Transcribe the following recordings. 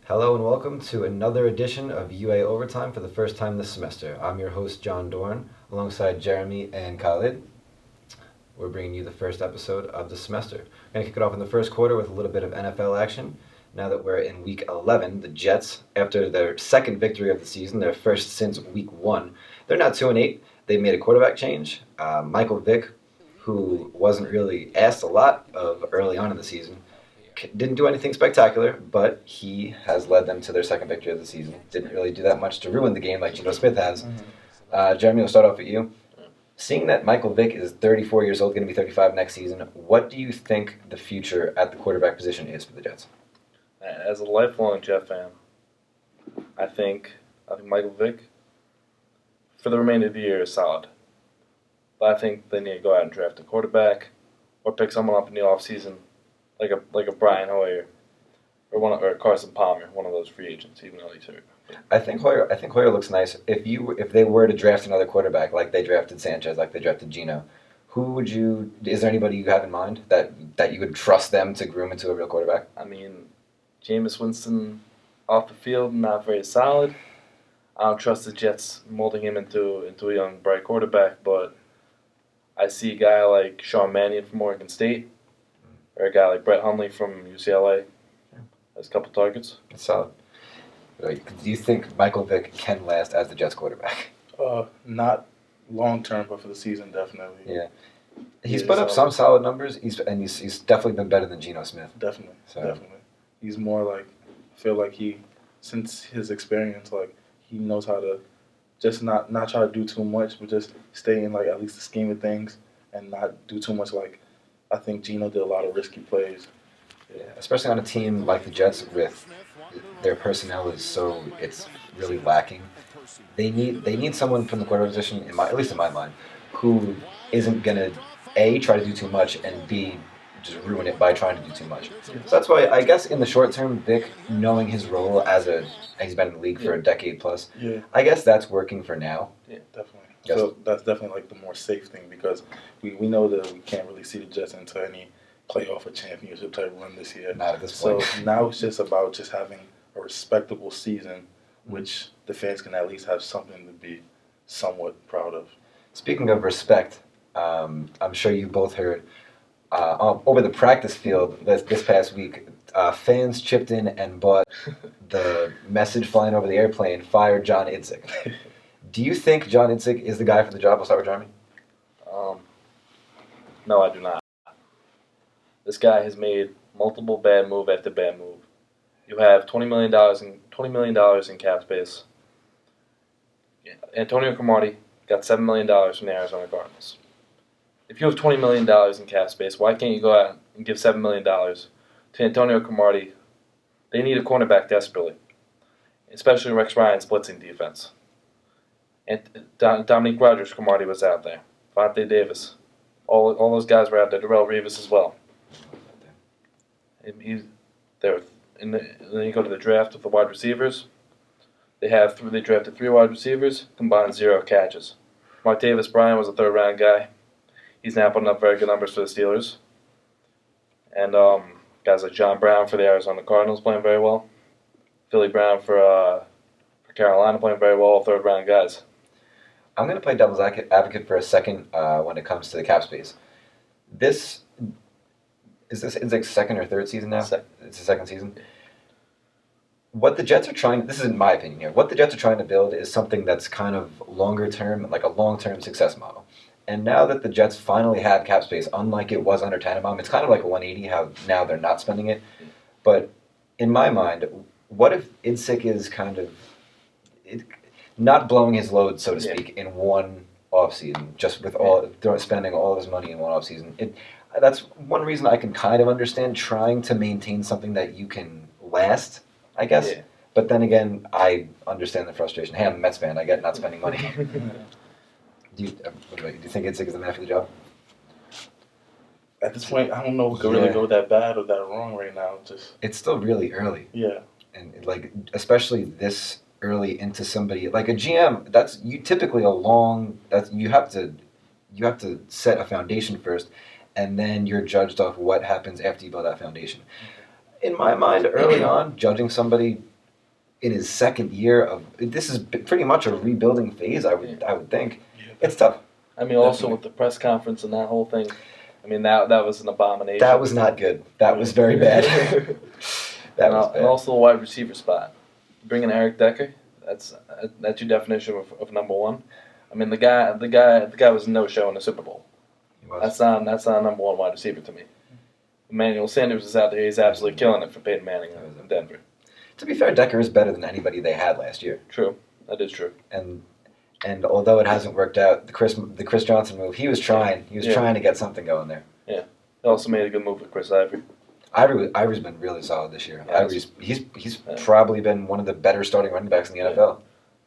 Hello and welcome to another edition of UA Overtime for the first time this semester. I'm your host, John Dorn, alongside Jeremy and Khallid. We're bringing you the first episode of the semester. We're going to kick it off in the first quarter with a little bit of NFL action. Now that we're in week 11, the Jets, after their second victory of the season, their first since week 1, they're now 2-8. They made a quarterback change. Michael Vick, who wasn't really asked a lot of early on in the season, didn't do anything spectacular, but he has led them to their second victory of the season. Didn't really do that much to ruin the game like Geno Smith has. Jeremy, we'll start off with you. Seeing that Michael Vick is 34 years old, going to be 35 next season, what do you think the future at the quarterback position is for the Jets? As a lifelong Jet fan, I think Michael Vick, for the remainder of the year, is solid. But I think they need to go out and draft a quarterback or pick someone up in the offseason, like a Brian Hoyer or Carson Palmer, one of those free agents, even though he's hurt. I think Hoyer looks nice. If they were to draft another quarterback, like they drafted Sanchez, like they drafted Geno, is there anybody you have in mind that you would trust them to groom into a real quarterback? I mean, Jameis Winston off the field, not very solid. I don't trust the Jets molding him into a young, bright quarterback, but I see a guy like Sean Mannion from Oregon State or a guy like Brett Hundley from UCLA has a couple targets. It's solid. Do you think Michael Vick can last as the Jets quarterback? Not long term, but for the season, definitely. Yeah. He's put up some solid numbers. He's definitely been better than Geno Smith. Definitely. So. Definitely. He's more like, I feel like since his experience, like he knows how to just not try to do too much, but just stay in like at least the scheme of things and not do too much. Like I think Geno did a lot of risky plays. Yeah, especially on a team like the Jets with their personnel it's really lacking. They need someone from the quarterback position, at least in my mind, who isn't gonna try to do too much and B just ruin it by trying to do too much. So that's why I guess in the short term, Vic, knowing his role he's been in the league for a decade plus, I guess that's working for now. Yeah, definitely. Yes. So that's definitely like the more safe thing because we know that we can't really see the Jets into any playoff or championship type run this year. Not at this point. So now it's just about just having a respectable season, which the fans can at least have something to be somewhat proud of. Speaking of respect, I'm sure you both heard over the practice field this past week, fans chipped in and bought the message flying over the airplane, "Fire John Idzik." Do you think John Idzik is the guy for the job? We'll start with Jeremy. No, I do not. This guy has made multiple bad move after bad move. You have $20 million in cap space. Antonio Cromartie got $7 million from the Arizona Cardinals. If you have $20 million in cap space, why can't you go out and give $7 million to Antonio Cromartie? They need a cornerback desperately, especially Rex Ryan's blitzing defense. And Dominique Rodgers-Cromartie was out there. Vontae Davis. All those guys were out there. Darrelle Revis as well. Then you go to the draft with the wide receivers. They drafted 3 wide receivers, combined 0 catches. Martavis Bryant was a third-round guy. He's now putting up very good numbers for the Steelers. And guys like John Brown for the Arizona Cardinals playing very well. Philly Brown for Carolina playing very well, third-round guys. I'm going to play devil's advocate for a second when it comes to the cap space. This Idzik's second or third season now? It's the second season. What the Jets are this is in my opinion here, what the Jets are trying to build is something that's kind of longer term, like a long-term success model. And now that the Jets finally have cap space, unlike it was under Tannenbaum, it's kind of like a 180 how now they're not spending it. But in my mind, what if Idzik is kind of not blowing his load, so to speak, in one offseason, just with spending all of his money in one offseason? That's one reason I can kind of understand trying to maintain something that you can last, I guess. Yeah. But then again, I understand the frustration. Hey, I'm a Mets fan. I get not spending money. Do you think Idzik is the man for the job? At this point, I don't know if it could really go that bad or that wrong right now. It's still really early. Yeah. And especially this early into somebody like a GM. You have to set a foundation first, and then you're judged off what happens after you build that foundation. In my mind, early on, judging somebody in his second year of this is pretty much a rebuilding phase. I would think it's tough. I mean, also with the press conference and that whole thing. I mean, that was an abomination. That was not good. That was very bad. That was bad. And also the wide receiver spot. Bringing Eric Decker, that's your definition of number one. I mean, the guy was no show in the Super Bowl. That's not a number one wide receiver to me. Emmanuel Sanders is out there. He's absolutely killing it for Peyton Manning in Denver. To be fair, Decker is better than anybody they had last year. True, that is true. And although it hasn't worked out, the Chris Johnson move, he was trying. He was trying to get something going there. Yeah, he also made a good move with Chris Ivory. Ivory's been really solid this year. He's probably been one of the better starting running backs in the NFL.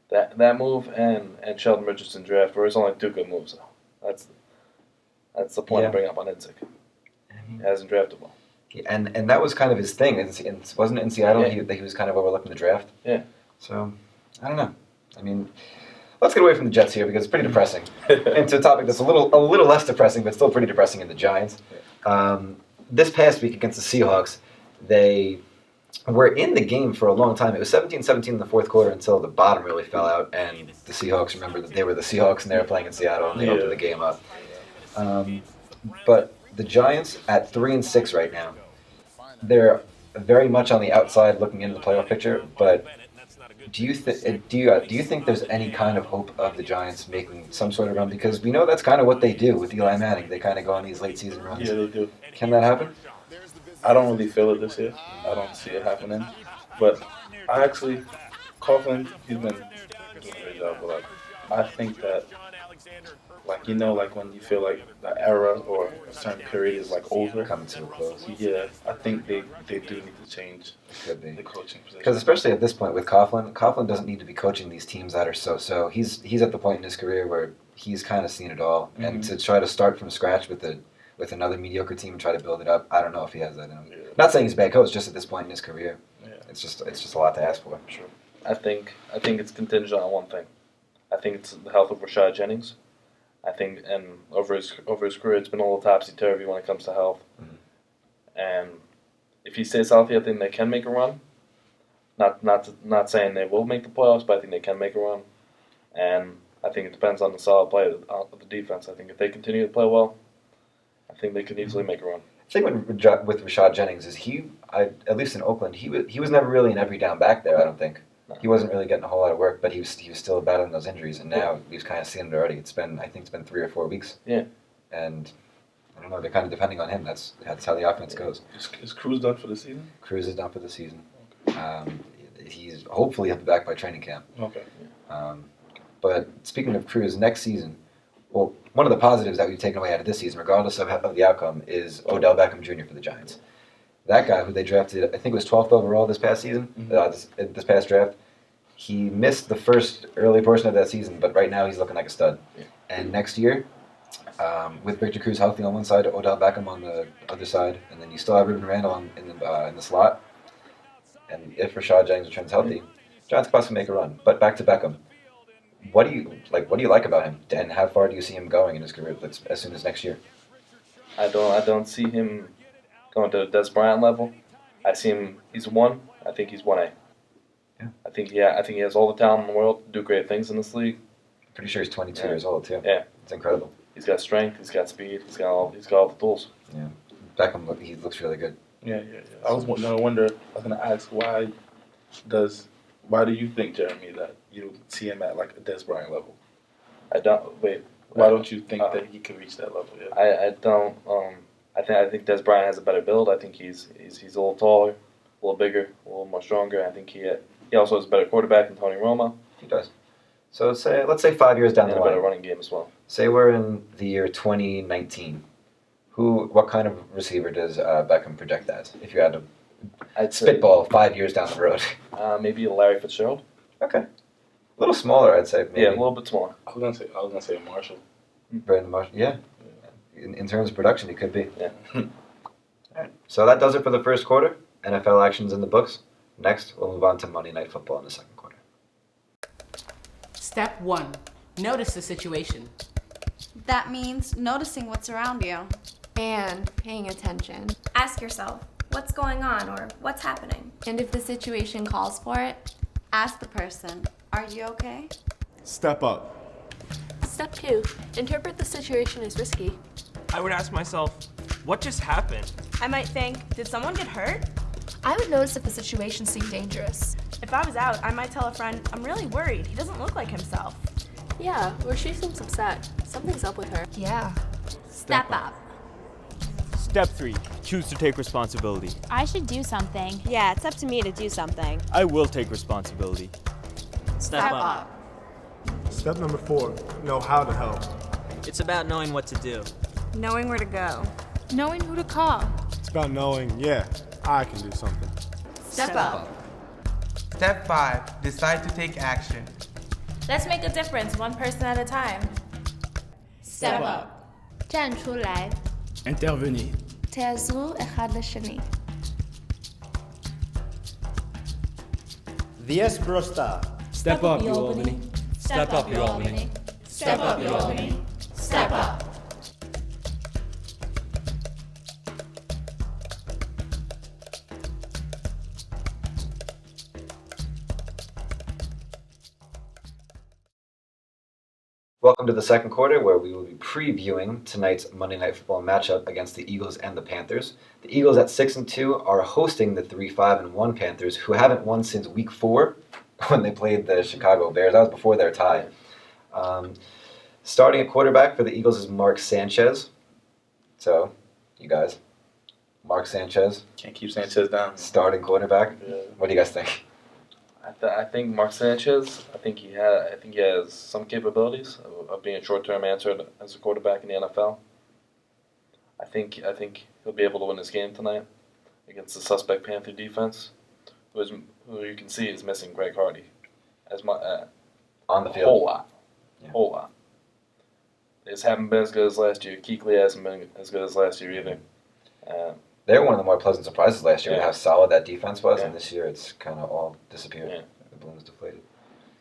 That move and Sheldon Richardson draft were only two good moves though. That's the point to bring up on Idzik. He hasn't drafted well. And that was kind of his thing. Wasn't it in Seattle that he was kind of overlooking the draft? Yeah. So, I don't know. I mean, let's get away from the Jets here because it's pretty depressing. Into a topic that's a little less depressing, but still pretty depressing in the Giants. This past week against the Seahawks, they were in the game for a long time. It was 17-17 in the fourth quarter until the bottom really fell out, and the Seahawks remembered that they were the Seahawks and they were playing in Seattle, and they opened the game up. But the Giants at 3-6 right now, they're very much on the outside looking into the playoff picture. But do you think there's any kind of hope of the Giants making some sort of run? Because we know that's kind of what they do with Eli Manning. They kind of go on these late season runs. Yeah, they do. Can that happen? I don't really feel it this year. I don't see it happening. But I actually, Coughlin, he's been doing a great job. But I think that, like when you feel like the era or a certain period is over, Coming to a close. Yeah, I think they do need to change Could be. the coaching position. Because especially at this point with Coughlin doesn't need to be coaching these teams that are so. He's at the point in his career where he's kind of seen it all, and to try to start from scratch with another mediocre team and try to build it up, I don't know if he has that in him. Yeah. Not saying he's a bad coach, just at this point in his career, it's just a lot to ask for. Sure. I think it's contingent on one thing. I think it's the health of Rashad Jennings. I think, and over his career, it's been a little topsy-turvy when it comes to health. Mm-hmm. And if he stays healthy, I think they can make a run. Not saying they will make the playoffs, but I think they can make a run. And I think it depends on the solid play of the defense. I think if they continue to play well, I think they could easily make a run. The thing with Rashad Jennings is at least in Oakland, he was never really an every down back there. I don't think. No. He wasn't really getting a whole lot of work, but he was still battling those injuries, and now we've kind of seen it already. I think it's been 3 or 4 weeks. Yeah. And I don't know, they're kind of depending on him. That's how the offense goes. Is Cruz done for the season? Cruz is done for the season. He's hopefully he'll be back by training camp. Okay. But speaking of Cruz, next season, well, one of the positives that we've taken away out of this season, regardless of the outcome, is Odell Beckham Jr. for the Giants. That guy who they drafted, I think it was 12th overall this past season, this past draft, he missed the first early portion of that season, but right now he's looking like a stud. Yeah. And next year, with Victor Cruz healthy on one side, Odell Beckham on the other side, and then you still have Ruben Randle in the slot, and if Rashad Jennings returns healthy, Giants could possibly make a run. But back to Beckham. What do you like about him, and how far do you see him going in his career as soon as next year? I don't see him going to the Des Bryant level. I see him. He's 1. I think he's 1A. Yeah. I think he has all the talent in the world to do great things in this league. Pretty sure he's 22 years old too. Yeah, it's incredible. He's got strength. He's got speed. He's got all the tools. Yeah, Beckham he looks really good. Yeah. I was gonna ask why do you think, Jeremy, that you see him at a Des Bryant level? I don't wait. Why don't you think that he could reach that level yet? I don't. I think Des Bryant has a better build. I think he's a little taller, a little bigger, a little more stronger. I think he also has a better quarterback than Tony Romo. He does. So let's say 5 years down the and line. a better running game as well. Say we're in the year 2019. What kind of receiver does Beckham project as? If you had to spitball 5 years down the road. Maybe a Larry Fitzgerald. Okay. A little smaller, I'd say. Maybe. Yeah, a little bit smaller. I was gonna say Marshall. Brandon Marshall. Yeah. In terms of production, he could be. Yeah. All right. So that does it for the first quarter. NFL actions in the books. Next, we'll move on to Monday Night Football in the second quarter. Step 1. Notice the situation. That means noticing what's around you. And paying attention. Ask yourself, what's going on or what's happening? And if the situation calls for it, Ask the person, are you okay? Step up. Step 2. Interpret the situation as risky. I would ask myself, what just happened? I might think, did someone get hurt? I would notice if the situation seemed dangerous. If I was out, I might tell a friend, I'm really worried. He doesn't look like himself. Yeah, or she seems upset. Something's up with her. Yeah. Step up. Step 3. Choose to take responsibility. I should do something. Yeah, it's up to me to do something. I will take responsibility. Step up. Step number 4, know how to help. It's about knowing what to do. Knowing where to go. Knowing who to call. It's about knowing, I can do something. Step up. Step 5, decide to take action. Let's make a difference one person at a time. Step up. 站出来 Intervenir. תעזרו אחד לשני. Vies Brosta. Step up, you Albany. Step up, you Albany. Step up, you Albany. Step up. Welcome to the second quarter, where we will be previewing tonight's Monday Night Football matchup against the Eagles and the Panthers. The Eagles at 6-2 are hosting the 3-5-1 Panthers, who haven't won since Week 4 when they played the Chicago Bears. That was before their tie. Starting at quarterback for the Eagles is Mark Sanchez. So, you guys, Mark Sanchez, Can't keep Sanchez down. starting quarterback. Yeah. What do you guys think? I think Mark Sanchez. I think he has some capabilities of being a short-term answer as a quarterback in the NFL. I think he'll be able to win this game tonight against the suspect Panther defense, who you can see is missing Greg Hardy, On the a field. whole lot. They just haven't been as good as last year. Kuechly hasn't been as good as last year either. They were one of the more pleasant surprises last year with Yeah. how solid that defense was, Yeah. and this year it's kind of all disappeared. Yeah. The balloon's deflated.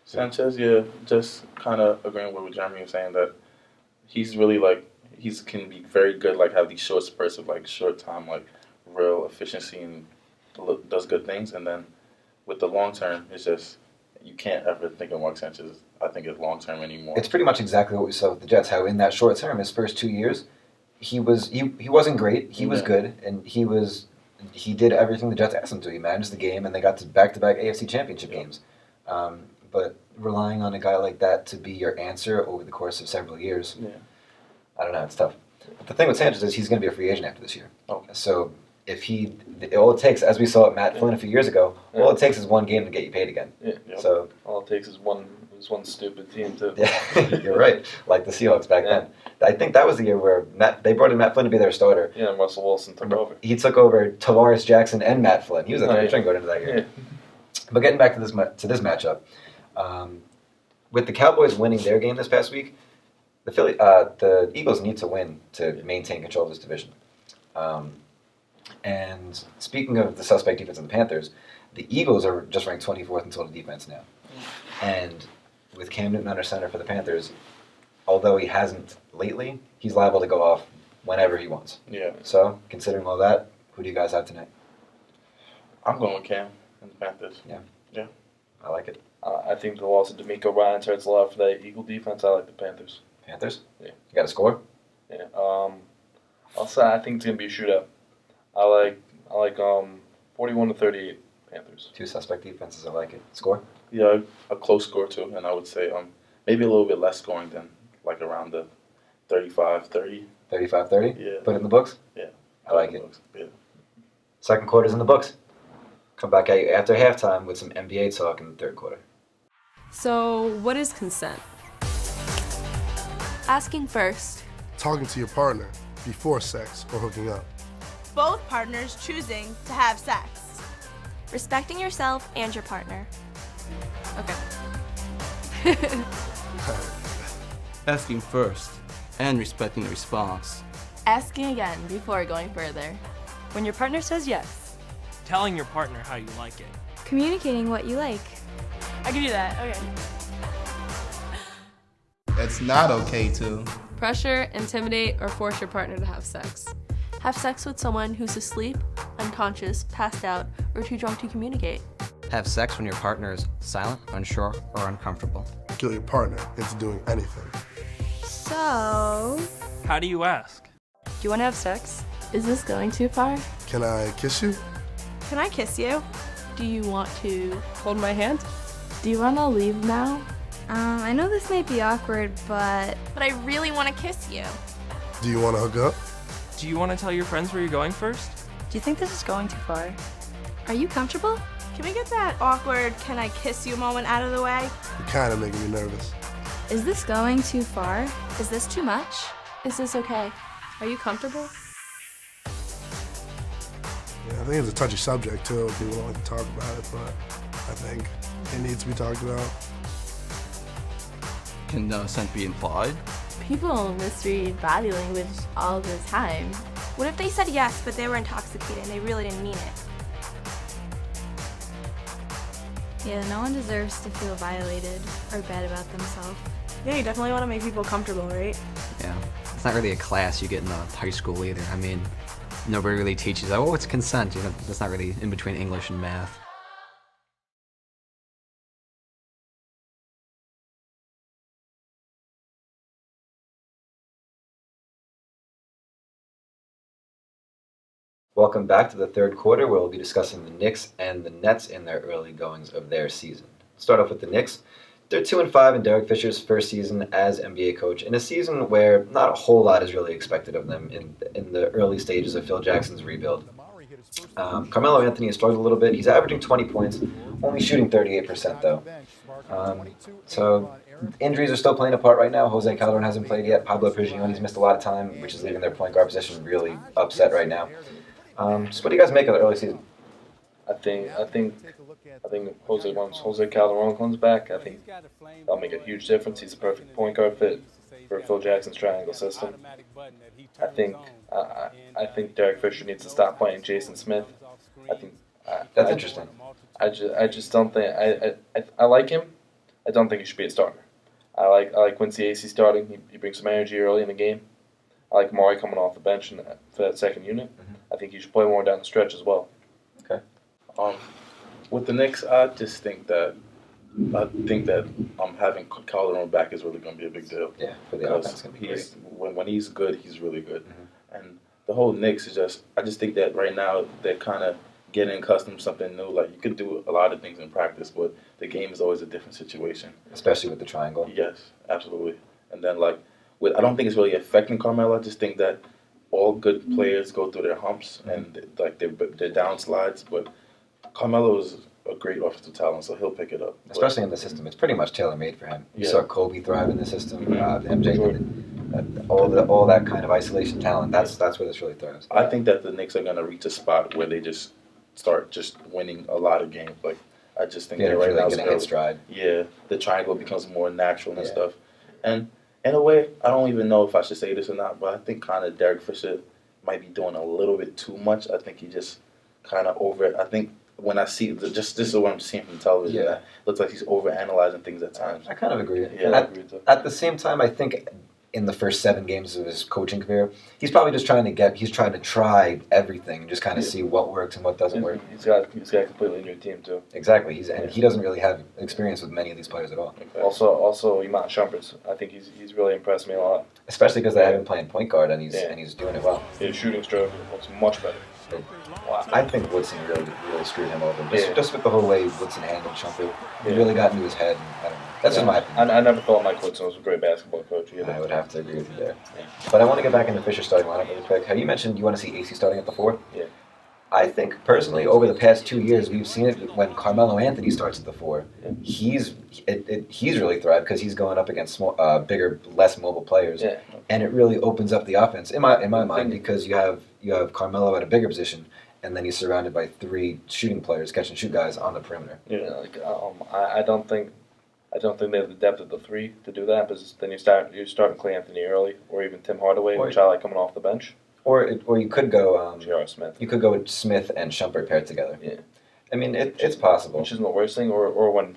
Sanchez, just kind of agreeing with what Jeremy was saying, that he's really can be very good, have these short spurts of short time, real efficiency and does good things. And then with the long term, it's just, you can't ever think of Mark Sanchez, I think, as long term anymore. It's pretty much exactly what we saw with the Jets. How in that short term, his first 2 years, he wasn't great. He was good, and he did everything the Jets asked him to. He managed the game, and they got to back-to-back AFC Championship games. But relying on a guy like that to be your answer over the course of several years, I don't know. It's tough. But the thing with Sanchez is he's going to be a free agent after this year. Okay. So if all it takes, as we saw at Matt Flynn a few years ago, all it takes is one game to get you paid again. Yeah. So All it takes is one stupid team to. yeah, you're right. Like the Seahawks back then. I think that was the year where they brought in Matt Flynn to be their starter. Yeah, and Russell Wilson took over. He took over Tavares Jackson and Matt Flynn. He was a third string going into that year. Yeah. But getting back to this matchup, with the Cowboys winning their game this past week, the Eagles need to win to maintain control of this division. And speaking of the suspect defense of the Panthers, the Eagles are just ranked 24th in total defense now. And with Cam Newton under center for the Panthers, although he hasn't lately, he's liable to go off whenever he wants. Yeah. So, considering all that, who do you guys have tonight? I'm going with Cam and the Panthers. Yeah. I like it. I think the loss of D'Amico Ryans hurts a lot for that Eagle defense. I like the Panthers. Panthers? Yeah. You got a score? Yeah. I'll say I think it's gonna be a shootout. I like 41-38 Panthers. Two suspect defenses. I like it. Score? Yeah, a close score too, and I would say maybe a little bit less scoring than around the 35-30. 35-30? Yeah. Put it in the books? Yeah. I like it. Yeah. Second quarter's in the books. Come back at you after halftime with some NBA talk in the third quarter. So, what is consent? Asking first. Talking to your partner before sex or hooking up. Both partners choosing to have sex. Respecting yourself and your partner. Okay. Asking first and respecting the response. Asking again before going further. When your partner says yes. Telling your partner how you like it. Communicating what you like. I can do that. Okay. It's not okay to. Pressure, intimidate, or force your partner to have sex. Have sex with someone who's asleep, unconscious, passed out, or too drunk to communicate. Have sex when your partner is silent, unsure, or uncomfortable. Kill your partner into doing anything. So, How do you ask? Do you want to have sex? Is this going too far? Can I kiss you? Can I kiss you? Do you want to Hold my hand? Do you want to leave now? I know this might be awkward, but I really want to kiss you. Do you want to hook up? Do you want to tell your friends where you're going first? Do you think this is going too far? are you comfortable? Can we get that awkward "can I kiss you" moment out of the way? You're kind of making me nervous. Is this going too far? Is this too much? Is this okay? Are you comfortable? Yeah, I think it's a touchy subject too. People don't like to talk about it, but I think it needs to be talked about. Can consent be implied? People misread body language all the time. What if they said yes, but they were intoxicated and they really didn't mean it? Yeah, no one deserves to feel violated or bad about themselves. Yeah, you definitely want to make people comfortable, right? Yeah, it's not really a class you get in high school either. I mean, nobody really teaches, oh, it's consent. You know, that's not really in between English and math. Welcome back to the third quarter, where we'll be discussing the Knicks and the Nets in their early goings of their season. Start off with the Knicks. They're 2-5 in Derek Fisher's first season as NBA coach, in a season where not a whole lot is really expected of them in the early stages of Phil Jackson's rebuild. Carmelo Anthony has struggled a little bit. He's averaging 20 points, only shooting 38% though. So injuries are still playing a part right now. Jose Calderon hasn't played yet. Pablo Prigioni's missed a lot of time, which is leaving their point guard position really upset right now. Just what do you guys make of the early season? I think once Jose Calderon comes back, I think that'll make a huge difference. He's a perfect point guard fit for Phil Jackson's triangle system. I think Derek Fisher needs to stop playing Jason Smith. That's interesting. I just don't think I like him. I don't think he should be a starter. I like Quincy Acey starting. He brings some energy early in the game. I like Maury coming off the bench for that second unit. I think he should play more down the stretch as well. Okay. With the Knicks, I think that having Calderon back is really going to be a big deal. Yeah, for the offense, going to be great. When he's good, he's really good. And the whole Knicks is I just think that right now they're kind of getting accustomed to something new. Like, you can do a lot of things in practice, but the game is always a different situation. Especially with the triangle. Yes, absolutely. And then I don't think it's really affecting Carmelo. I just think that all good players go through their humps and their downslides, but Carmelo is a great offensive talent, so he'll pick it up. Especially in the system, it's pretty much tailor-made for him. You saw Kobe thrive in the system, MJ, all that kind of isolation talent. That's where this really thrives. I think that the Knicks are going to reach a spot where they just start winning a lot of games. I just think they're right now going to hit stride. Yeah, the triangle becomes more natural and stuff. And in a way, I don't even know if I should say this or not, but I think kind of Derek Fisher might be doing a little bit too much. I think he just kind of over it. I think when I see this is what I'm seeing from television. Yeah. It looks like he's overanalyzing things at times. I kind of agree. Yeah, I agree with that. At the same time, I think in the first 7 games of his coaching career, he's probably just trying to try everything and just kind of see what works and what doesn't work. He's got a completely new team too. Exactly. He doesn't really have experience with many of these players at all. Okay. Also Iman Shumpert. I think he's really impressed me a lot. Especially because they have him playing point guard and he's doing it well. His shooting stroke looks much better. I think Woodson really screwed him over. Just with the whole way Woodson handled Shumpert, he really got into his head. And, I don't know. That's just my opinion. I never thought Mike Woodson was a great basketball coach either. I would have to agree with you there. Yeah. But I want to get back into Fisher starting lineup really quick. Have you mentioned you want to see AC starting at the 4? Yeah. I think personally, over the past 2 years, we've seen it when Carmelo Anthony starts at the 4. Yeah. He's really thrived because he's going up against bigger, less mobile players, and it really opens up the offense in my mind because you have Carmelo at a bigger position, and then he's surrounded by 3 shooting players, catch and shoot guys on the perimeter. Yeah, I don't think they have the depth of the 3 to do that. Because then you're starting Clay Anthony early, or even Tim Hardaway, which I like coming off the bench. Or you could go J.R. Smith. You could go with Smith and Shumpert paired together. Yeah, I mean it's possible. Which isn't the worst thing. Or when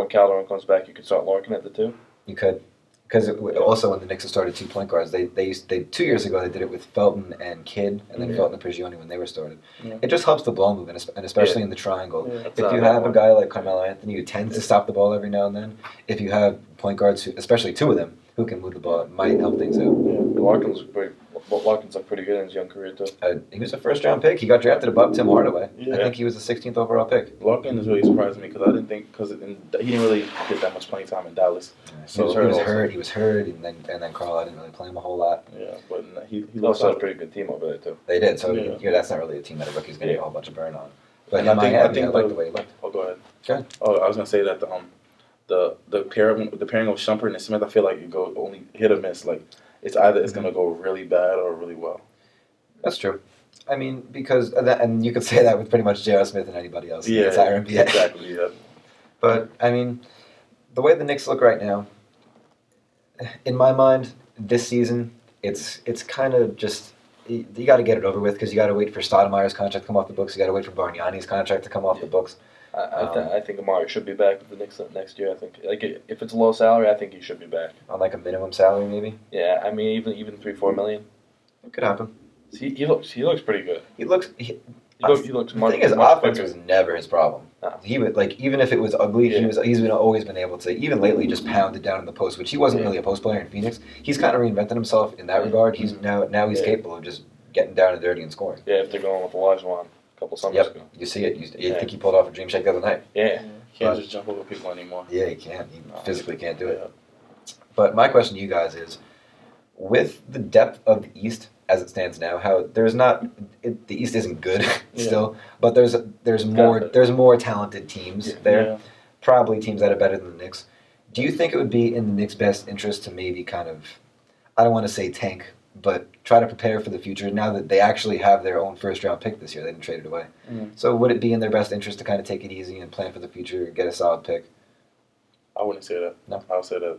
Calderon comes back, you could start Larkin at the 2. You could, Because also when the Knicks have started 2 point guards, they 2 years ago they did it with Felton and Kidd, and then Felton and Prigioni when they were started. Yeah. It just helps the ball movement, and especially in the triangle. Yeah. If you have a guy like Carmelo Anthony who tends to stop the ball every now and then, if you have point guards, especially 2 of them, who can move the ball, it might help things out. Larkins looked pretty good in his young career too. He was a first-round pick. He got drafted above Tim Hardaway. Yeah. I think he was the 16th overall pick. Larkins really surprised me because I didn't think he didn't really get that much playing time in Dallas. So he was hurt, and then Carlisle didn't really play him a whole lot. Yeah, but he also had a pretty good team over there too. They did. So that's not really a team that a rookie's going to get a whole bunch of burn on. But I think I like the way he looked. Oh, go ahead. Okay. Oh, I was going to say that the pairing of Shumpert and Smith, I feel like it go only hit or miss. Like it's either it's going to go really bad or really well. That's true. I mean, because and you could say that with pretty much J.R. Smith and anybody else in the entire NBA. Exactly. Yeah. But I mean, the way the Knicks look right now, in my mind, this season, it's kind of just you got to get it over with because you got to wait for Stoudemire's contract to come off the books. You got to wait for Bargnani's contract to come off the books. I think Amari should be back with the Knicks next year. I think if it's a low salary, I think he should be back On like a minimum salary, maybe. Yeah, I mean even $3-4 million. It could happen. He looks pretty good. He looks. He looks. The thing is, offense was never his problem. He would even if it was ugly, he's always been able to. Even lately, just pound it down in the post, which he wasn't really a post player in Phoenix. He's kind of reinvented himself in that regard. He's now he's capable of just getting down and dirty and scoring. Yeah, if they're going with Olajuwon a couple summers ago. You see it. You think he pulled off a dream shake the other night. Yeah. He can't just jump over people anymore. Yeah, he can't. He physically can't do it. But my question to you guys is, with the depth of the East as it stands now, how there's not the East isn't good still, but there's more talented teams there. Yeah. Probably teams that are better than the Knicks. Do you think it would be in the Knicks' best interest to maybe kind of, I don't want to say tank, but try to prepare for the future now that they actually have their own first-round pick this year? They didn't trade it away. Mm-hmm. So would it be in their best interest to kind of take it easy and plan for the future, get a solid pick? I wouldn't say that. No? I would say that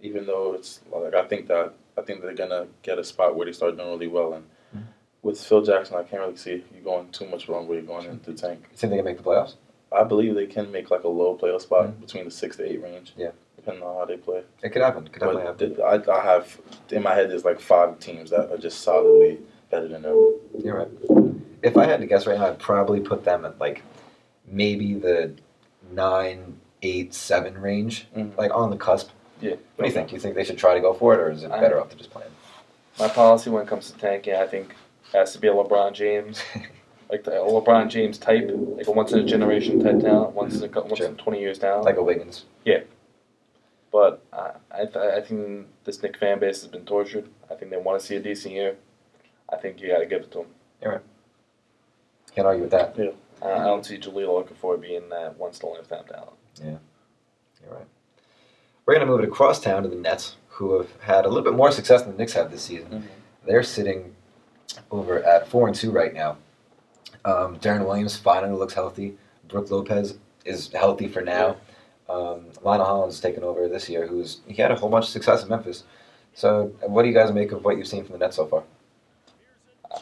even though it's like I think they're gonna get a spot where they start doing really well, and with Phil Jackson, I can't really see you going too much wrong where you're going into the tank. You think they can make the playoffs? I believe they can make like a low playoff spot between the 6 to 8 range. Yeah, depending on how they play. It could happen. It could definitely happen. I have in my head there's like 5 teams that are just solidly better than them. You're right. If I had to guess right now, I'd probably put them at like maybe the 9, 8, 7 range, like on the cusp. Yeah. What do you think? Do you think they should try to go for it, or is it better off to just plan? My policy when it comes to tanking, I think, has to be a LeBron James, like a LeBron James type, like a once in a generation type talent, once in 20 years talent, like a Wiggins. Yeah. But I think this Knicks fan base has been tortured. I think they want to see a decent year. I think you got to give it to them. You're right. Can't argue with that. Yeah. I don't see Jaleel Okafor being that once in a lifetime talent. Yeah. You're right. We're going to move it across town to the Nets, who have had a little bit more success than the Knicks have this season. Mm-hmm. They're sitting over at 4-2 right now. Darren Williams finally looks healthy. Brook Lopez is healthy for now. Lionel Hollins taken over this year, he had a whole bunch of success in Memphis. So, what do you guys make of what you've seen from the Nets so far?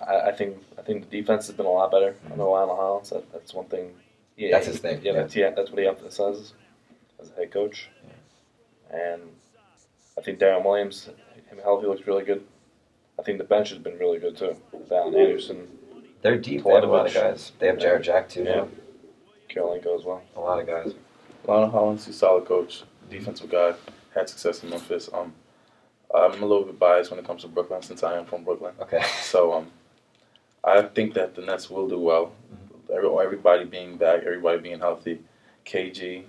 I think the defense has been a lot better under Lionel Hollins. That's one thing. Yeah, that's his thing. Yeah, that's what he emphasizes as a head coach. And I think Darren Williams, him healthy, looks really good. I think the bench has been really good too. Allen Anderson. They're deep. They have a lot of guys. They have Jared Jack too. Yeah. Karolinko as well. A lot of guys. Lionel Hollins, he's a solid coach, defensive guy, had success in Memphis. I'm a little bit biased when it comes to Brooklyn since I am from Brooklyn. Okay. So I think that the Nets will do well. Everybody being back, everybody being healthy. KG,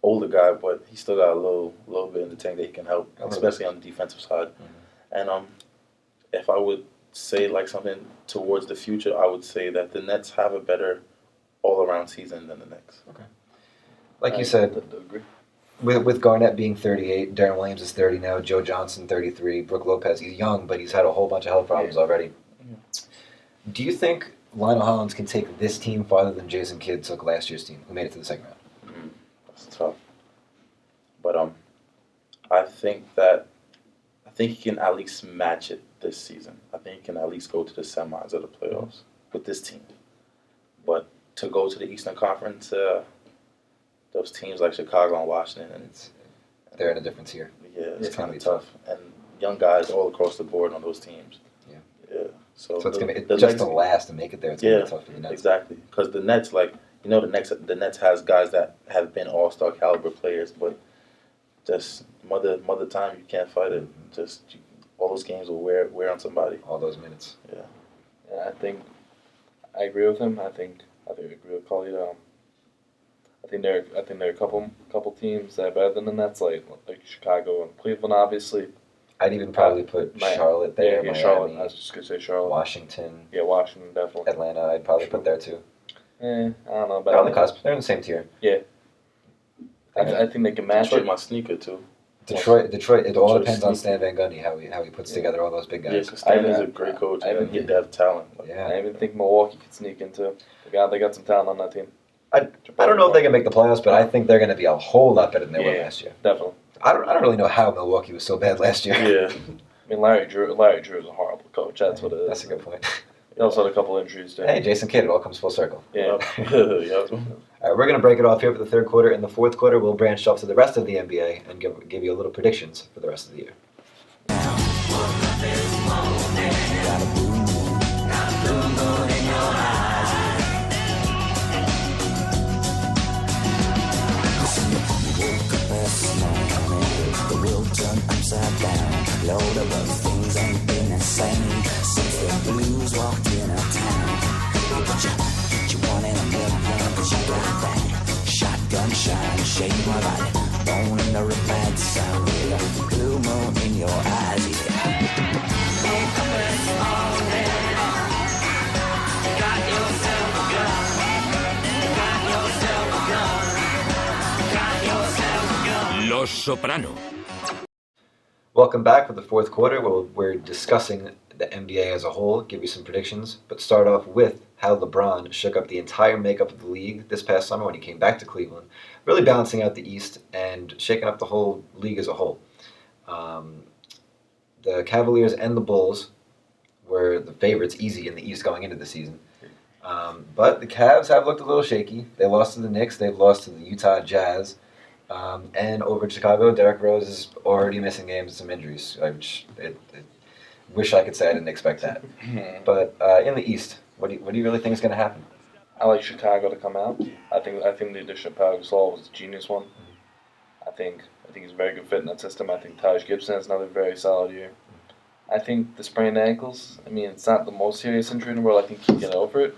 older guy, but he still got a little bit in the tank that he can help, especially on the defensive side. And if I would say like something towards the future, I would say that the Nets have a better all-around season than the Knicks. Okay. Like you said, agree. With Garnett being 38, Darren Williams is 30 now, Joe Johnson 33, Brook Lopez, he's young, but he's had a whole bunch of health problems already. Do you think Lionel Hollins can take this team farther than Jason Kidd took last year's team, who made it to the second round? That's tough. But I think he can at least match it this season. I think he can at least go to the semis of the playoffs with this team. But to go to the Eastern Conference, those teams like Chicago and Washington, they're in a different tier. Yeah, it's gonna kind be of tough. And young guys all across the board on those teams. Yeah. Yeah. So it's gonna be the just Nets, to last and make it there. It's gonna be tough for the Nets. Exactly. Because the Nets, the Nets has guys that have been all-star caliber players, but just mother time, you can't fight it. All those games will wear on somebody. All those minutes. Yeah. Yeah, I think I agree with him. I think I agree with Khallid. I think there are a couple teams that are better than the Nets, like Chicago and Cleveland, obviously. I'd even probably put Charlotte there. Yeah, Miami, Charlotte. I was just gonna say Charlotte. Washington. Yeah, Washington definitely. Atlanta, I'd probably put there too. I don't know about They're on the cusp. They're in the same tier. Yeah. I think they can match Detroit it. my sneaker too. Detroit. It all depends on Stan Van Gundy how he puts together all those big guys. Yeah, because Stan is a great coach. And they have talent. I even think Milwaukee could sneak into. They got some talent on that team. I don't know if they can make the playoffs, but I think they're going to be a whole lot better than they were last year. Definitely. I don't really know how Milwaukee was so bad last year. Yeah. I mean, Larry Drew is a horrible coach. That's what it is. That's a good point. He also had a couple injuries too. Hey, Jason Kidd, it all comes full circle. Yeah. Yep. All right, we're going to break it off here for the third quarter. In the fourth quarter, we'll branch off to the rest of the NBA and give you a little predictions for the rest of the year. The world turned upside down. Lord of those things ain't been the same since the blues walked in our town. But you want in a million, cause you got that shotgun shine, shade my light, bone in the red sun with a blue moon in your eyes. Woke up this morning, got yourself a gun, got yourself a gun, got yourself a gun. Los Soprano. Welcome back for the fourth quarter where we're discussing the NBA as a whole, give you some predictions, but start off with how LeBron shook up the entire makeup of the league this past summer when he came back to Cleveland, really balancing out the East and shaking up the whole league as a whole. The Cavaliers and the Bulls were the favorites easy in the East going into the season. But the Cavs have looked a little shaky. They lost to the Knicks, they've lost to the Utah Jazz. And over in Chicago, Derrick Rose is already missing games with some injuries. I wish I could say I didn't expect that. But in the East, what do you really think is going to happen? I like Chicago to come out. I think the addition of Pau Gasol was a genius one. I think he's a very good fit in that system. I think Taj Gibson has another very solid year. I think the sprained ankles, I mean, it's not the most serious injury in the world. I think he can get over it.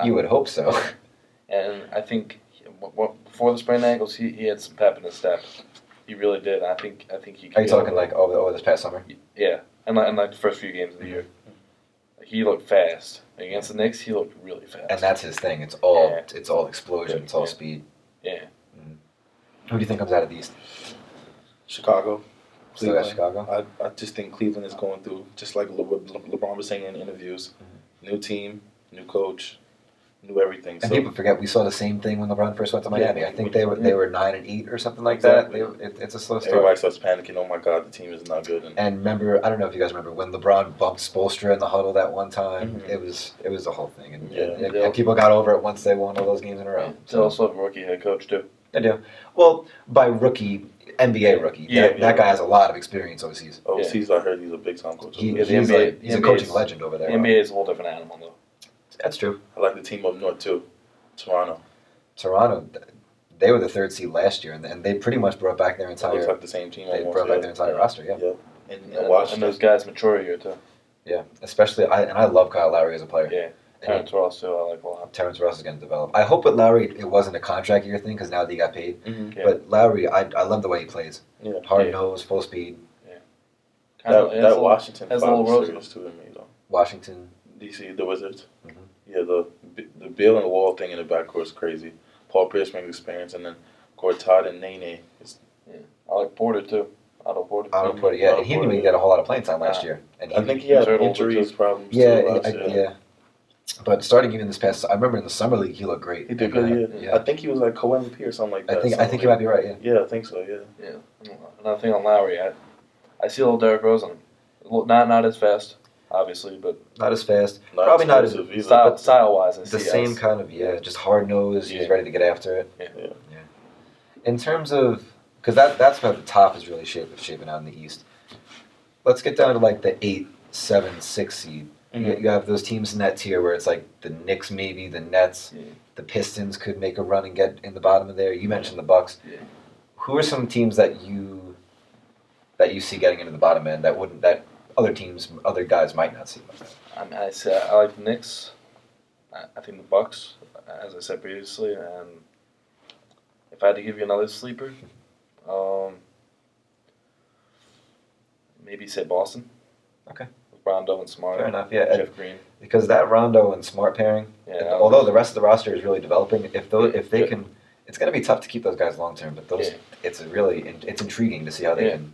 You would hope so. And I think before the sprained ankles, he had some pep in his step. He really did. I think he. Are you talking like over this past summer? Yeah, and like the first few games of the year, he looked fast. Against the Knicks, he looked really fast. And that's his thing. It's all explosion. It's all speed. Yeah. Who do you think comes out of the East? Chicago. Still got Chicago? I just think Cleveland is going through, just like what LeBron was saying in interviews, new team, new coach, new everything. And people forget we saw the same thing when LeBron first went to Miami. I think they were 9-8 or something like that. It's a slow start. Everybody starts panicking. Oh my God, the team is not good. And remember, I don't know if you guys remember when LeBron bumped Spoelstra in the huddle that one time. It was the whole thing, and people got over it once they won all those games in a row. They also have a rookie head coach too. They do. Well, by rookie, NBA rookie. That guy has a lot of experience overseas. Overseas, I heard he's a big time coach. He's a coaching legend over there. The NBA is a whole different animal, though. That's true. I like the team up north too, Toronto. They were the third seed last year, and they pretty much brought back their entire. It looks like the same team. They brought back their entire roster. Yeah. And Washington. And those guys mature a year too. Yeah, especially I love Kyle Lowry as a player. Yeah. Terrence Ross too, I like a lot. Terrence Ross is going to develop. I hope with Lowry it wasn't a contract year thing because now they got paid. But Lowry, I love the way he plays. Yeah. Hard nose, full speed. Yeah. That Washington has a little serious too to me though. Washington, DC, the Wizards. Yeah, the Bill and Wall thing in the backcourt is crazy. Paul Pierce brings experience, and then Gortat and Nene. I like Porter too. Otto Porter. Yeah, and he didn't even get a whole lot of playing time last year. And I think he had injuries problems. Yeah. But starting even this past, I remember in the summer league he looked great. He did good. Yeah. I think he was like co-MVP or something like that. I think you might be right. Yeah. Yeah, I think so. Yeah. Yeah. Another thing on Lowry, I see a little Derrick Rose on him. Not as fast, obviously, but not as fast. Probably not as style wise. The same kind of just hard nose. He's ready to get after it. Yeah. In terms of because that's how the top is really shaping out in the East. Let's get down to like the 8, 7, 6 seed. Mm-hmm. You have those teams in that tier where it's like the Knicks, maybe the Nets, the Pistons could make a run and get in the bottom of there. You mentioned the Bucks. Yeah. Who are some teams that you see getting into the bottom end that other guys might not see? I mean, I like the Knicks. I think the Bucks, as I said previously, and if I had to give you another sleeper, maybe say Boston. Okay. With Rondo and Smart. Fair enough. Yeah. Jeff Green. Because that Rondo and Smart pairing, although the rest of the roster is really developing, if they can, it's going to be tough to keep those guys long term. But it's intriguing to see how they can.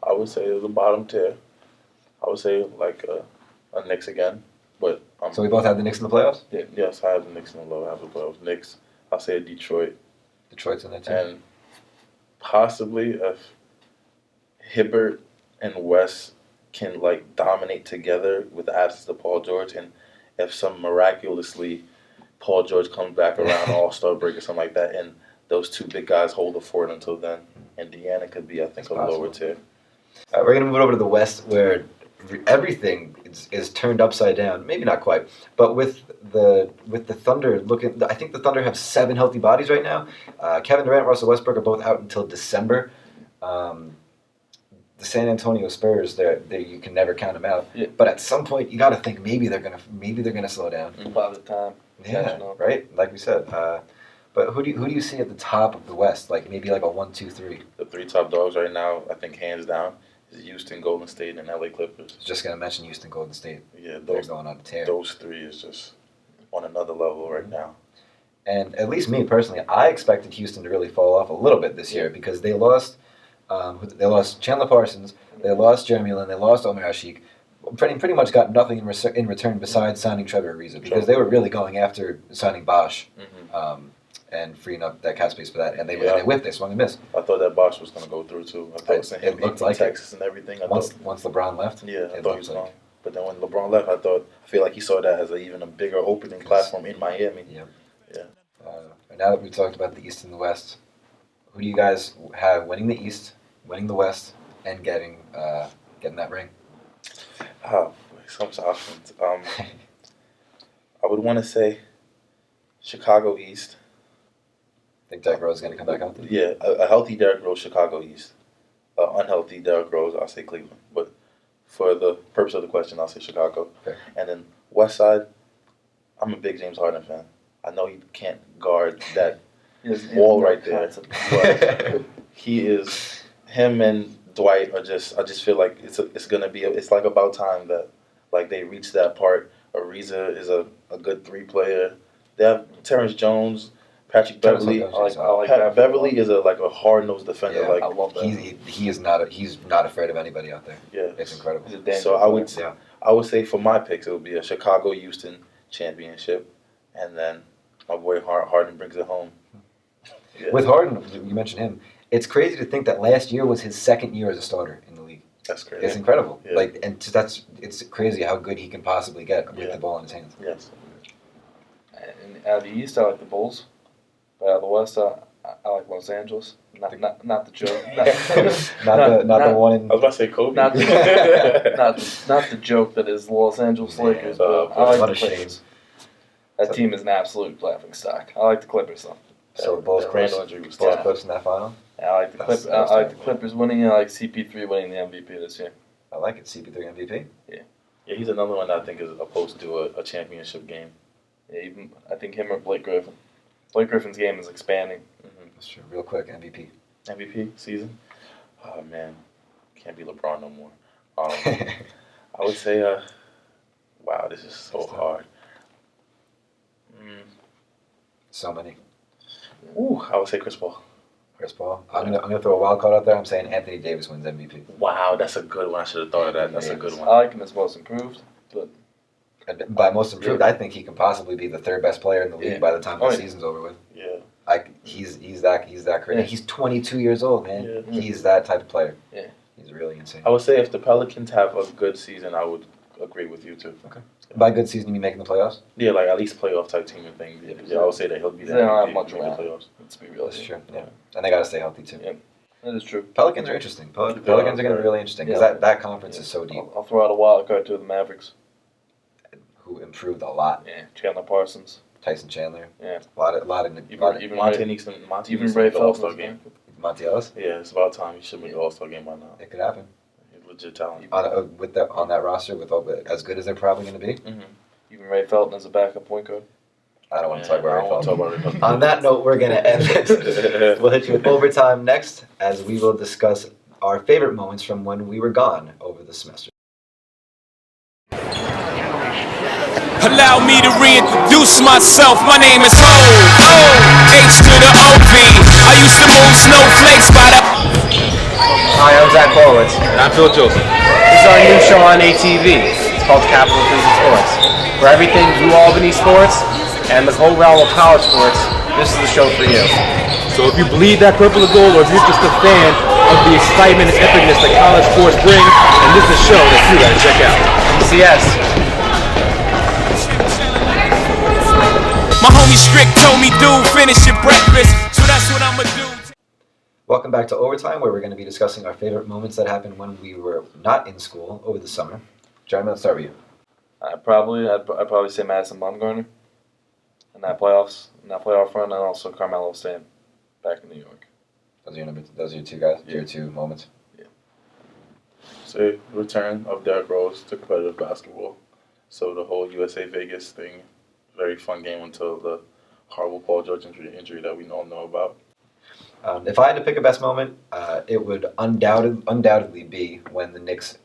I would say the bottom tier. I would say like a Knicks again, but so we both have the Knicks in the playoffs. Yeah, yes, I have the Knicks in the low. I have the playoffs. Knicks. I'll say Detroit. Detroit's in there too. And possibly if Hibbert and West can like dominate together with the absence of Paul George, and if some miraculously Paul George comes back around All-Star break or something like that, and those two big guys hold the fort until then, Indiana could be, I think, a lower tier. We're going to move over to the West, where everything is turned upside down. Maybe not quite, but with the Thunder I think the Thunder have 7 healthy bodies right now. Kevin Durant, Russell Westbrook are both out until December. The San Antonio Spurs, they you can never count them out. Yeah. But at some point, you got to think maybe they're gonna slow down. By the time. Yeah. Right. Like we said. But who do you see at the top of the West? Like maybe like a 1, 2, 3. The 3 top dogs right now, I think hands down, is Houston, Golden State, and LA Clippers. I was just gonna mention Houston, Golden State. Yeah, they're going on a tear. Those 3 is just on another level right now. And at least me personally, I expected Houston to really fall off a little bit this year because they lost Chandler Parsons, they lost Jeremy Lin, they lost Omer Ashik. Pretty much got nothing in return besides signing Trevor Ariza because they were really going after signing Bosh and freeing up that cap space for that. And they whipped, they swung and missed. I thought that Bosh was going to go through too. I thought it looked like Texas and everything. Once LeBron left, I thought he was gone. But then when LeBron left, I feel like he saw that as even a bigger opening platform in Miami. Yeah. Now that we've talked about the East and the West, who do you guys have winning the East, winning the West, and getting that ring? Some options. I would want to say Chicago East. Think Derrick Rose is going to come back out there? Yeah, a healthy Derrick Rose, Chicago East. Unhealthy Derrick Rose, I'll say Cleveland. But for the purpose of the question, I'll say Chicago. Okay. And then West Side, I'm a big James Harden fan. I know he can't guard that wall right there, but he is. Him and Dwight are just. I just feel like it's gonna be. It's like about time that like they reach that part. Ariza is a good 3 player. They have Terrence Jones, Patrick Beverly. Beverly is a hard nosed defender. Yeah, like I love that. He's not afraid of anybody out there. Yeah, it's incredible. So I would say for my picks it would be a Chicago Houston championship, and then my boy Harden brings it home. Yeah. With Harden, you mentioned him. It's crazy to think that last year was his 2nd year as a starter in the league. That's crazy. It's incredible. Yeah. It's crazy how good he can possibly get with the ball in his hands. Yes. And out of the East, I like the Bulls. But out of the West, I like Los Angeles. Not the joke. not the one in. I was about to say Kobe. Not the joke that is the Los Angeles Lakers. But I like the Clippers. That team is an absolute laughing stock. I like the Clippers though. So both Clippers in that final. Yeah, I like the Clippers. I like the Clippers winning. I like CP3 winning the MVP this year. I like it. CP3 MVP. Yeah. Yeah, he's another one that I think is opposed to a championship game. Yeah, even I think him or Blake Griffin. Blake Griffin's game is expanding. That's true. Real quick, MVP. MVP season. Oh man, can't be LeBron no more. I would say, wow, this is so hard. So many. Ooh, I would say Chris Paul. Chris Paul. I'm gonna throw a wild card out there. I'm saying Anthony Davis wins MVP. Wow, that's a good one. I should have thought of that. That's a good one. I like him as most improved, but by most improved, I think he can possibly be the 3rd best player in the league by the time the season's over with. Yeah. He's that crazy. Yeah. He's 22 years old, man. Yeah. He's that type of player. Yeah. He's really insane. I would say if the Pelicans have a good season, I would agree with you too. Okay. By good season, you mean making the playoffs? Yeah, like at least playoff type team and thing. Yeah, I would say that he'll be They there. don't have much around. playoffs. Let's be real. That's true. Yeah, and they got to stay healthy too. Yeah, that is true. Pelicans are interesting. Pelicans are going to be really interesting because that conference is so deep. I'll throw out a wild card to the Mavericks, who improved a lot. Yeah, Chandler Parsons, Tyson Chandler. Yeah, a lot of Monte Ray Felton All-Star game. Monte Ellis. Yeah, it's about time he should make the All-Star game by now. It could happen. He's legit talent. On that roster, with as good as they're probably going to be. Mm-hmm. Even Ray Felton as a backup point guard. I don't want to talk about Ray Felton. On that note, we're going to end this. We'll hit you with overtime next, as we will discuss our favorite moments from when we were gone over the semester. Allow me to reintroduce myself. My name is Ho, H to the OV. I used to move snowflakes by the... Hi, I'm Zach Horowitz. And I'm Phil Joseph. This is our new show on ATV. It's called Capital Collegiate Sports. For everything UAlbany sports and the whole realm of college sports, this is the show for you. So if you bleed that purple and gold, or if you're just a fan of the excitement and epicness that college sports bring, and this is a show that you gotta check out. CS. My homie Strick told me, dude, finish your breakfast, so that's what I'ma do. Welcome back to Overtime, where we're going to be discussing our favorite moments that happened when we were not in school over the summer. Jeremy, let's start with you. I'd probably say Madison Bumgarner in that playoff run, and also Carmelo staying back in New York. Those are your two guys. Your two moments. Yeah. So return of Derrick Rose to competitive basketball. So the whole USA Vegas thing, very fun game until the horrible Paul George injury that we all know about. If I had to pick a best moment, it would undoubtedly be when the Knicks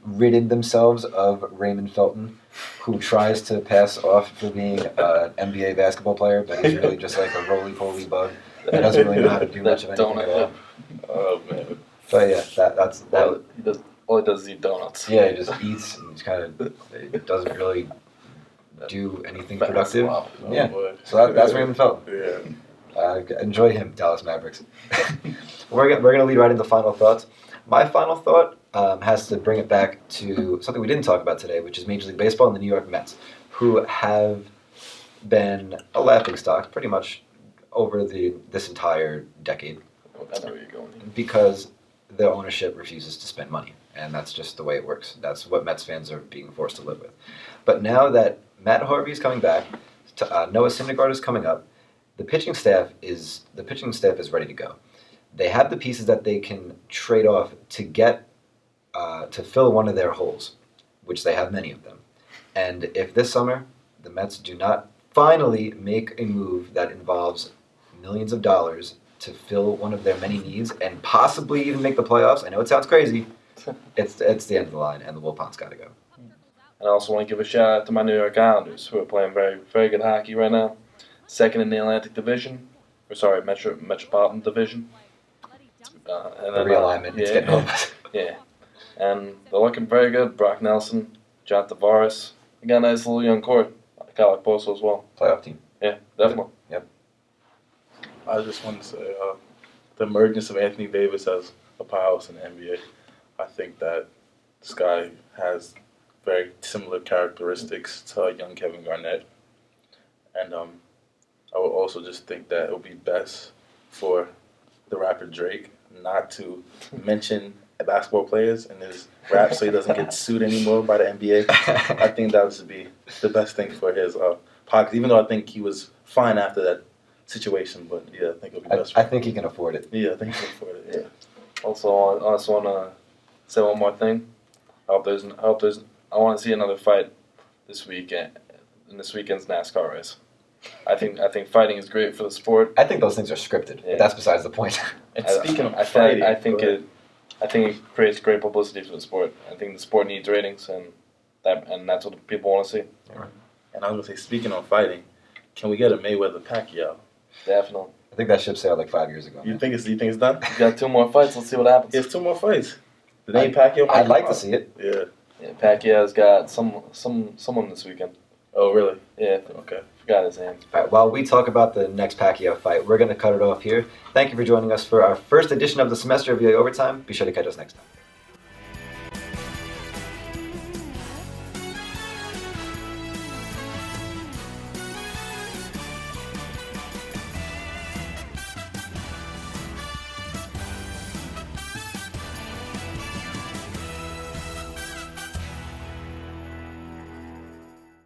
ridded themselves of Raymond Felton, who tries to pass off for being an NBA basketball player, but he's really just like a roly-poly bug that doesn't really know how to do much of anything at all. Oh man! But yeah, that's that. All he does is eat donuts. Yeah, he just eats and he doesn't really do anything productive. Wow. Yeah, so that's Raymond Felton. Yeah. Enjoy him, Dallas Mavericks. We're going to lead right into final thoughts. My final thought has to bring it back to something we didn't talk about today, which is Major League Baseball and the New York Mets, who have been a laughingstock pretty much over this entire decade. I know where you're going. Because the ownership refuses to spend money, and that's just the way it works. That's what Mets fans are being forced to live with. But now that Matt Harvey is coming back, Noah Syndergaard is coming up, the pitching staff is ready to go. They have the pieces that they can trade off to get to fill one of their holes, which they have many of them. And if this summer the Mets do not finally make a move that involves millions of dollars to fill one of their many needs and possibly even make the playoffs, I know it sounds crazy, it's the end of the line, and the Wilpons got to go. And I also want to give a shout out to my New York Islanders, who are playing very, very good hockey right now. Second in the Atlantic Division, Metropolitan Division. And the realignment, it's getting over. Yeah, and they're looking very good. Brock Nelson, John Tavares. They got a nice little young core. Khallid Poso as well. Playoff team. Yeah, definitely. Yep. I just want to say the emergence of Anthony Davis as a powerhouse in the NBA. I think that this guy has very similar characteristics to young Kevin Garnett. And I would also just think that it would be best for the rapper Drake not to mention basketball players in his rap so he doesn't get sued anymore by the NBA. I think that would be the best thing for his pocket, even though I think he was fine after that situation. But yeah, I think it would be best for him. I think he can afford it. Yeah, I think he can afford it, yeah. Also, I also want to say one more thing. I want to see another fight this weekend in this weekend's NASCAR race. I think fighting is great for the sport. I think those things are scripted, but that's besides the point. And speaking of fighting, I think it creates great publicity for the sport. I think the sport needs ratings, and that's what people want to see. Right. And I was gonna say, speaking of fighting, can we get a Mayweather-Pacquiao? Definitely. I think that ship sailed like 5 years ago. You think it's done? We got 2 more fights. Let's see what happens. It's 2 more fights. The name Pacquiao. I'd like to see it. Yeah. Yeah, Pacquiao's got someone this weekend. Oh, really? Yeah. Okay. Forgot his name. All right, while we talk about the next Pacquiao fight, we're going to cut it off here. Thank you for joining us for our first edition of the semester of VA Overtime. Be sure to catch us next time.